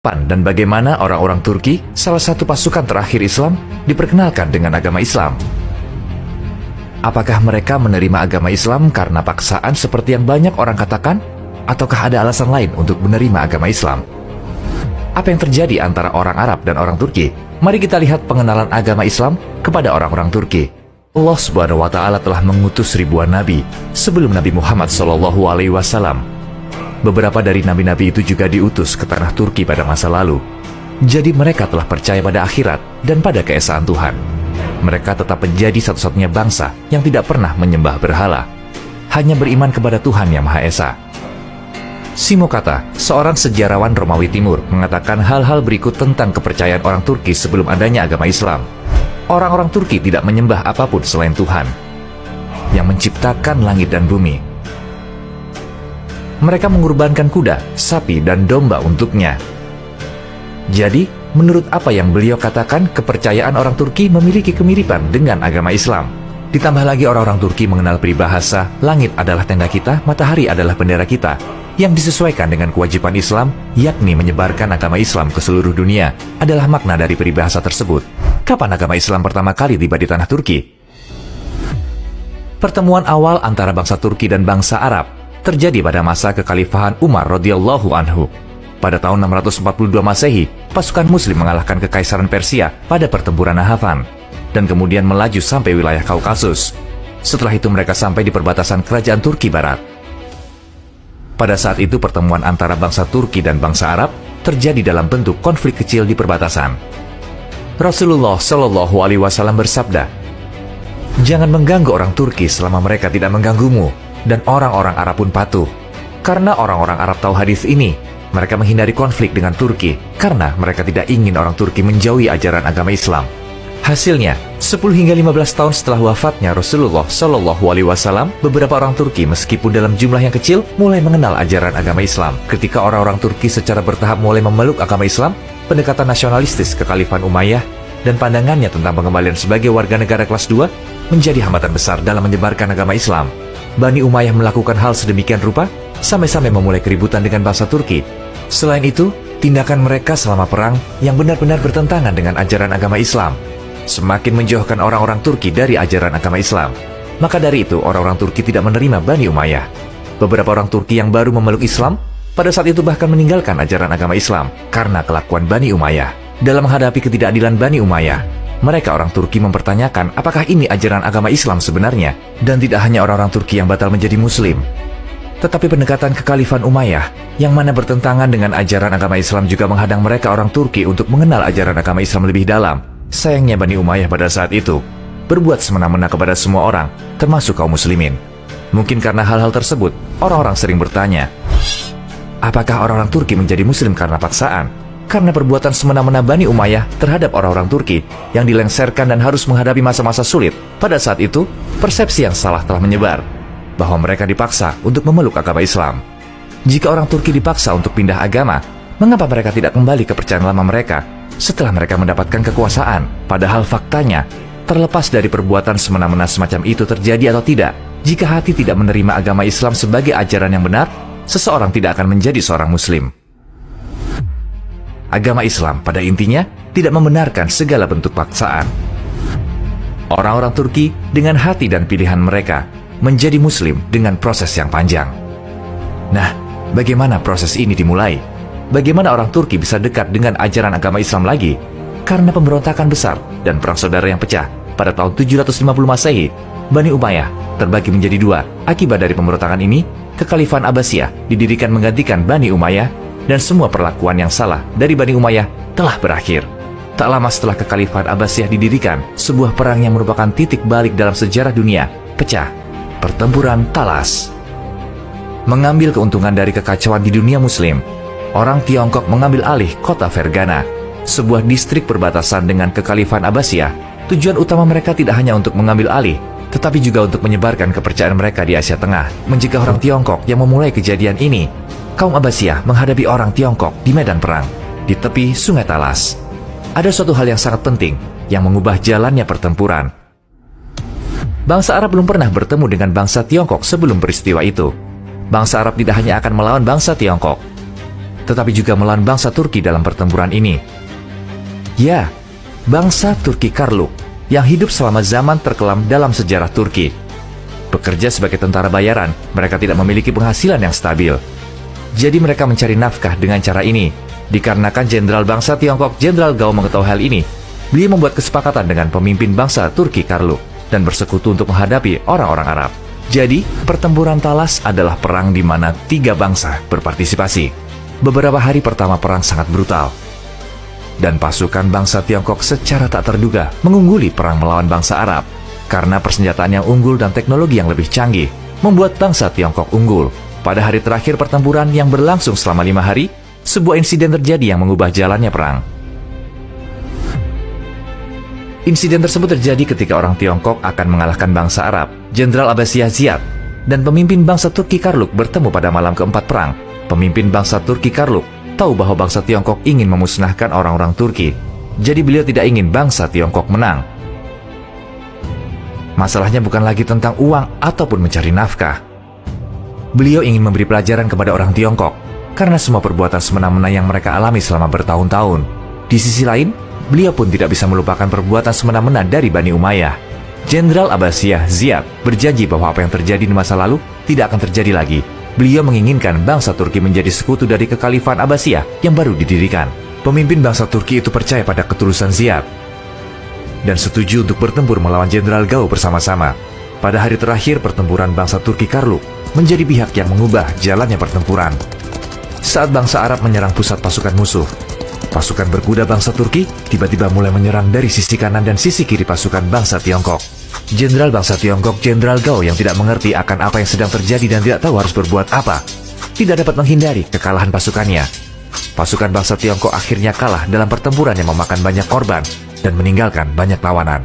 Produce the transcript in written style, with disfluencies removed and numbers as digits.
Kapan dan bagaimana orang-orang Turki, salah satu pasukan terakhir Islam, diperkenalkan dengan agama Islam? Apakah mereka menerima agama Islam karena paksaan seperti yang banyak orang katakan? Ataukah ada alasan lain untuk menerima agama Islam? Apa yang terjadi antara orang Arab dan orang Turki? Mari kita lihat pengenalan agama Islam kepada orang-orang Turki. Allah Subhanahu wa Ta'ala telah mengutus ribuan nabi sebelum Nabi Muhammad SAW. Beberapa dari nabi-nabi itu juga diutus ke tanah Turki pada masa lalu. Jadi mereka telah percaya pada akhirat dan pada keesaan Tuhan. Mereka tetap menjadi satu-satunya bangsa yang tidak pernah menyembah berhala, hanya beriman kepada Tuhan Yang Maha Esa. Simo Kata, seorang sejarawan Romawi Timur, mengatakan hal-hal berikut tentang kepercayaan orang Turki sebelum adanya agama Islam. Orang-orang Turki tidak menyembah apapun selain Tuhan yang menciptakan langit dan bumi. Mereka mengorbankan kuda, sapi, dan domba untuknya. Jadi, menurut apa yang beliau katakan, kepercayaan orang Turki memiliki kemiripan dengan agama Islam. Ditambah lagi orang-orang Turki mengenal peribahasa, langit adalah tenda kita, matahari adalah bendera kita, yang disesuaikan dengan kewajiban Islam, yakni menyebarkan agama Islam ke seluruh dunia, adalah makna dari peribahasa tersebut. Kapan agama Islam pertama kali tiba di tanah Turki? Pertemuan awal antara bangsa Turki dan bangsa Arab terjadi pada masa kekhalifahan Umar radhiyallahu anhu. Pada tahun 642 Masehi, pasukan Muslim mengalahkan kekaisaran Persia pada pertempuran Nahrawan dan kemudian melaju sampai wilayah Kaukasus. Setelah itu mereka sampai di perbatasan kerajaan Turki Barat. Pada saat itu pertemuan antara bangsa Turki dan bangsa Arab terjadi dalam bentuk konflik kecil di perbatasan. Rasulullah Shallallahu Alaihi Wasallam bersabda, "Jangan mengganggu orang Turki selama mereka tidak mengganggumu." Dan orang-orang Arab pun patuh. Karena orang-orang Arab tahu hadis ini, mereka menghindari konflik dengan Turki karena mereka tidak ingin orang Turki menjauhi ajaran agama Islam. Hasilnya, 10 hingga 15 tahun setelah wafatnya Rasulullah Shallallahu Alaihi Wasallam, beberapa orang Turki meskipun dalam jumlah yang kecil mulai mengenal ajaran agama Islam. Ketika orang-orang Turki secara bertahap mulai memeluk agama Islam, pendekatan nasionalistis kekhalifahan Umayyah dan pandangannya tentang pengembalian sebagai warga negara kelas 2 menjadi hambatan besar dalam menyebarkan agama Islam. Bani Umayyah melakukan hal sedemikian rupa sampai-sampai memulai keributan dengan bangsa Turki. Selain itu, tindakan mereka selama perang yang benar-benar bertentangan dengan ajaran agama Islam semakin menjauhkan orang-orang Turki dari ajaran agama Islam. Maka dari itu, orang-orang Turki tidak menerima Bani Umayyah. Beberapa orang Turki yang baru memeluk Islam pada saat itu bahkan meninggalkan ajaran agama Islam karena kelakuan Bani Umayyah. Dalam menghadapi ketidakadilan Bani Umayyah, mereka orang Turki mempertanyakan apakah ini ajaran agama Islam sebenarnya, dan tidak hanya orang-orang Turki yang batal menjadi Muslim. Tetapi pendekatan kekhalifahan Umayyah yang mana bertentangan dengan ajaran agama Islam juga menghadang mereka orang Turki untuk mengenal ajaran agama Islam lebih dalam. Sayangnya Bani Umayyah pada saat itu berbuat semena-mena kepada semua orang, termasuk kaum muslimin. Mungkin karena hal-hal tersebut, orang-orang sering bertanya, apakah orang-orang Turki menjadi Muslim karena paksaan? Karena perbuatan semena-mena Bani Umayyah terhadap orang-orang Turki yang dilengsarkan dan harus menghadapi masa-masa sulit. Pada saat itu, persepsi yang salah telah menyebar bahwa mereka dipaksa untuk memeluk agama Islam. Jika orang Turki dipaksa untuk pindah agama, mengapa mereka tidak kembali ke kepercayaan lama mereka setelah mereka mendapatkan kekuasaan? Padahal faktanya, terlepas dari perbuatan semena-mena semacam itu terjadi atau tidak, jika hati tidak menerima agama Islam sebagai ajaran yang benar, seseorang tidak akan menjadi seorang Muslim. Agama Islam pada intinya tidak membenarkan segala bentuk paksaan. Orang-orang Turki dengan hati dan pilihan mereka menjadi Muslim dengan proses yang panjang. Nah, bagaimana proses ini dimulai? Bagaimana orang Turki bisa dekat dengan ajaran agama Islam lagi? Karena pemberontakan besar dan perang saudara yang pecah pada tahun 750 Masehi, Bani Umayyah terbagi menjadi dua. Akibat dari pemberontakan ini, kekhalifahan Abbasiyah didirikan menggantikan Bani Umayyah, dan semua perlakuan yang salah dari Bani Umayyah telah berakhir. Tak lama setelah kekhalifahan Abbasiyah didirikan, sebuah perang yang merupakan titik balik dalam sejarah dunia pecah. Pertempuran Talas. Mengambil keuntungan dari kekacauan di dunia Muslim, orang Tiongkok mengambil alih kota Fergana, sebuah distrik perbatasan dengan kekhalifahan Abbasiyah. Tujuan utama mereka tidak hanya untuk mengambil alih, tetapi juga untuk menyebarkan kepercayaan mereka di Asia Tengah. Mencegah orang Tiongkok yang memulai kejadian ini, kaum Abbasiyah menghadapi orang Tiongkok di medan perang di tepi Sungai Talas. Ada suatu hal yang sangat penting yang mengubah jalannya pertempuran. Bangsa Arab belum pernah bertemu dengan bangsa Tiongkok sebelum peristiwa itu. Bangsa Arab tidak hanya akan melawan bangsa Tiongkok, tetapi juga melawan bangsa Turki dalam pertempuran ini. Ya, bangsa Turki Karluk yang hidup selama zaman terkelam dalam sejarah Turki. Bekerja sebagai tentara bayaran, mereka tidak memiliki penghasilan yang stabil. Jadi mereka mencari nafkah dengan cara ini. Dikarenakan Jenderal bangsa Tiongkok Jenderal Gao mengetahui hal ini, beliau membuat kesepakatan dengan pemimpin bangsa Turki Karluk dan bersekutu untuk menghadapi orang-orang Arab. Jadi, pertempuran Talas adalah perang di mana 3 bangsa berpartisipasi. Beberapa hari pertama perang sangat brutal. Dan pasukan bangsa Tiongkok secara tak terduga mengungguli perang melawan bangsa Arab. Karena persenjataan yang unggul dan teknologi yang lebih canggih, membuat bangsa Tiongkok unggul. Pada hari terakhir pertempuran yang berlangsung selama 5 hari, sebuah insiden terjadi yang mengubah jalannya perang. Insiden tersebut terjadi ketika orang Tiongkok akan mengalahkan bangsa Arab. Jenderal Abbasiyah Ziyad dan pemimpin bangsa Turki Karluk bertemu pada malam keempat perang. Pemimpin bangsa Turki Karluk tahu bahwa bangsa Tiongkok ingin memusnahkan orang-orang Turki. Jadi beliau tidak ingin bangsa Tiongkok menang. Masalahnya bukan lagi tentang uang ataupun mencari nafkah. Beliau ingin memberi pelajaran kepada orang Tiongkok karena semua perbuatan semena-mena yang mereka alami selama bertahun-tahun. Di sisi lain, beliau pun tidak bisa melupakan perbuatan semena-mena dari Bani Umayyah. Jenderal Abbasiyah Ziyad berjanji bahwa apa yang terjadi di masa lalu tidak akan terjadi lagi. Beliau menginginkan bangsa Turki menjadi sekutu dari kekhalifan Abbasiyah yang baru didirikan. Pemimpin bangsa Turki itu percaya pada ketulusan Ziyad dan setuju untuk bertempur melawan Jenderal Gao bersama-sama. Pada hari terakhir pertempuran, bangsa Turki Karluk menjadi pihak yang mengubah jalannya pertempuran. Saat bangsa Arab menyerang pusat pasukan musuh, pasukan berkuda bangsa Turki tiba-tiba mulai menyerang dari sisi kanan dan sisi kiri pasukan bangsa Tiongkok. Jenderal bangsa Tiongkok Jenderal Gao yang tidak mengerti akan apa yang sedang terjadi dan tidak tahu harus berbuat apa, tidak dapat menghindari kekalahan pasukannya. Pasukan bangsa Tiongkok akhirnya kalah dalam pertempuran yang memakan banyak korban dan meninggalkan banyak tawanan.